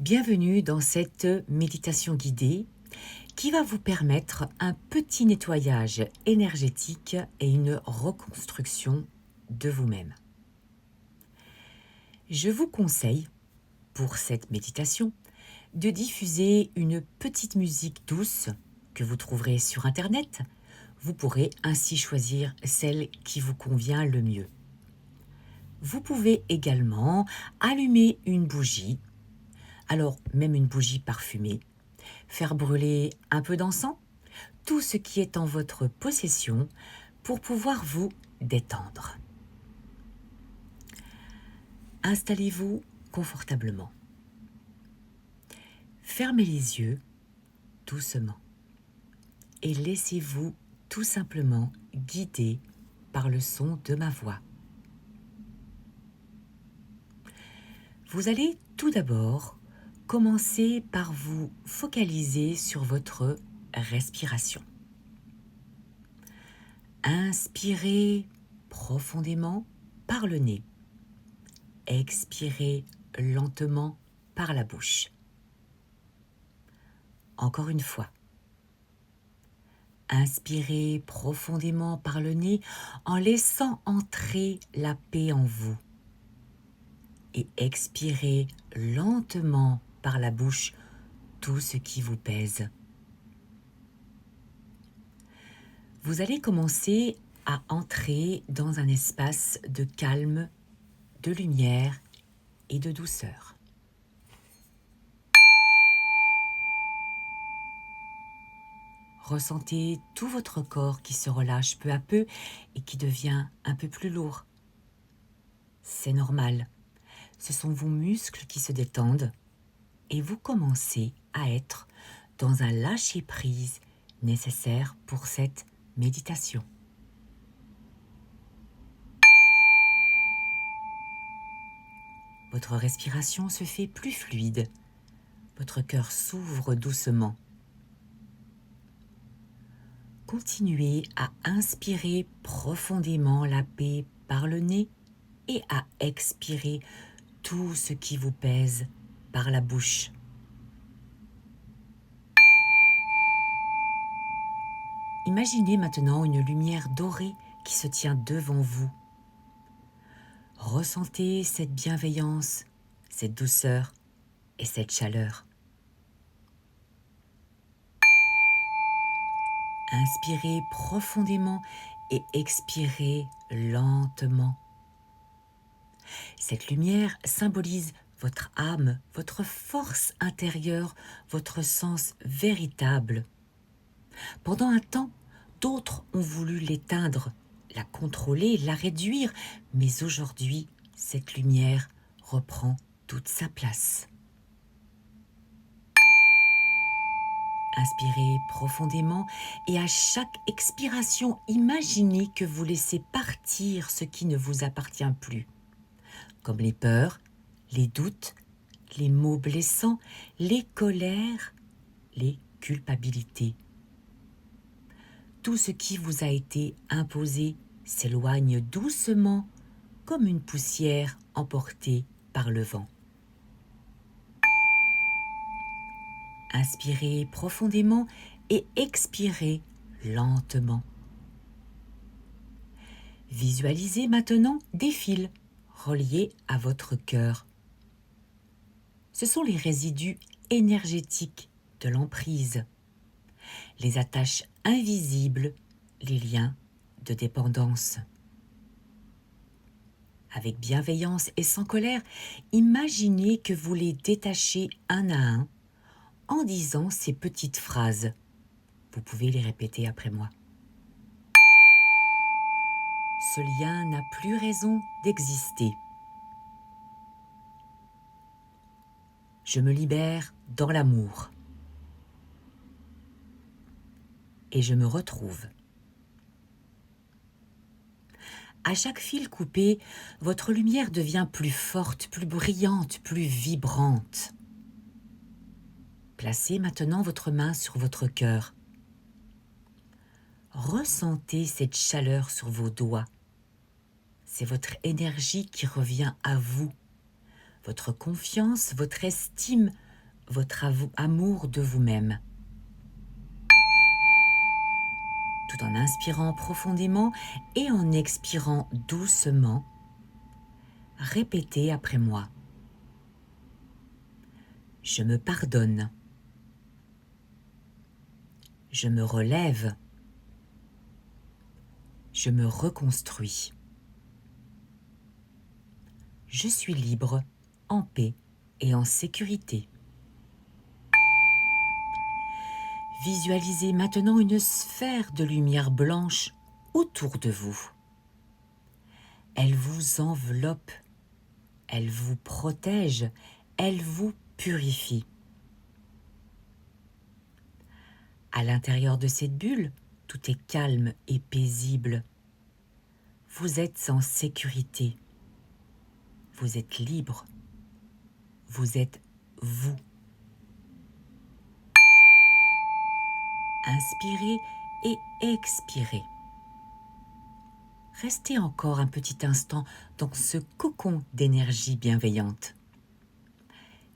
Bienvenue dans cette méditation guidée qui va vous permettre un petit nettoyage énergétique et une reconstruction de vous-même. Je vous conseille, pour cette méditation, de diffuser une petite musique douce que vous trouverez sur Internet. Vous pourrez ainsi choisir celle qui vous convient le mieux. Vous pouvez également allumer une bougie, alors même une bougie parfumée, faire brûler un peu d'encens, tout ce qui est en votre possession pour pouvoir vous détendre. Installez-vous confortablement. Fermez les yeux doucement et laissez-vous tout simplement guider par le son de ma voix. Vous allez tout d'abord commencer par vous focaliser sur votre respiration. Inspirez profondément par le nez. Expirez lentement par la bouche. Encore une fois. Inspirez profondément par le nez en laissant entrer la paix en vous. Et expirez lentement par la bouche tout ce qui vous pèse. Vous allez commencer à entrer dans un espace de calme, de lumière et de douceur. Ressentez tout votre corps qui se relâche peu à peu et qui devient un peu plus lourd. C'est normal. Ce sont vos muscles qui se détendent et vous commencez à être dans un lâcher-prise nécessaire pour cette méditation. Votre respiration se fait plus fluide. Votre cœur s'ouvre doucement. Continuez à inspirer profondément la paix par le nez et à expirer tout ce qui vous pèse par la bouche. Imaginez maintenant une lumière dorée qui se tient devant vous. Ressentez cette bienveillance, cette douceur et cette chaleur. Inspirez profondément et expirez lentement. Cette lumière symbolise votre âme, votre force intérieure, votre sens véritable. Pendant un temps, d'autres ont voulu l'éteindre, la contrôler, la réduire, mais aujourd'hui, cette lumière reprend toute sa place. Inspirez profondément et à chaque expiration, imaginez que vous laissez partir ce qui ne vous appartient plus, comme les peurs, les doutes, les mots blessants, les colères, les culpabilités. Tout ce qui vous a été imposé s'éloigne doucement comme une poussière emportée par le vent. Inspirez profondément et expirez lentement. Visualisez maintenant des fils reliés à votre cœur. Ce sont les résidus énergétiques de l'emprise, les attaches invisibles, les liens de dépendance. Avec bienveillance et sans colère, imaginez que vous les détachez un à un en disant ces petites phrases. Vous pouvez les répéter après moi. Ce lien n'a plus raison d'exister. Je me libère dans l'amour. Et je me retrouve. À chaque fil coupé, votre lumière devient plus forte, plus brillante, plus vibrante. Placez maintenant votre main sur votre cœur. Ressentez cette chaleur sur vos doigts. C'est votre énergie qui revient à vous. Votre confiance, votre estime votre amour de vous-même. Tout en inspirant profondément et en expirant doucement, répétez après moi. Je me pardonne. Je me relève. Je me reconstruis. Je suis libre, en paix et en sécurité. Visualisez maintenant une sphère de lumière blanche autour de vous. Elle vous enveloppe, elle vous protège, elle vous purifie. À l'intérieur de cette bulle, tout est calme et paisible. Vous êtes en sécurité. Vous êtes libre. Vous êtes vous. Inspirez et expirez. Restez encore un petit instant dans ce cocon d'énergie bienveillante.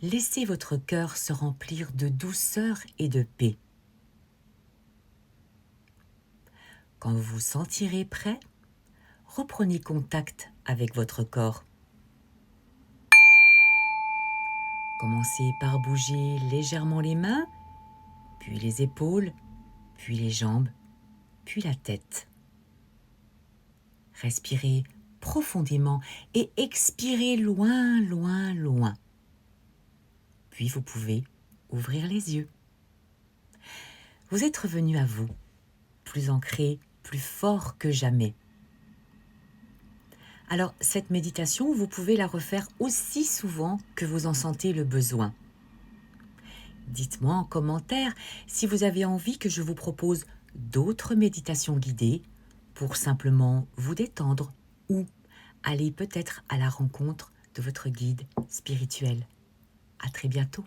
Laissez votre cœur se remplir de douceur et de paix. Quand vous vous sentirez prêt, reprenez contact avec votre corps. Commencez par bouger légèrement les mains, puis les épaules, puis les jambes, puis la tête. Respirez profondément et expirez loin, loin, loin. Puis vous pouvez ouvrir les yeux. Vous êtes revenu à vous, plus ancré, plus fort que jamais. Alors, cette méditation, vous pouvez la refaire aussi souvent que vous en sentez le besoin. Dites-moi en commentaire si vous avez envie que je vous propose d'autres méditations guidées pour simplement vous détendre ou aller peut-être à la rencontre de votre guide spirituel. À très bientôt.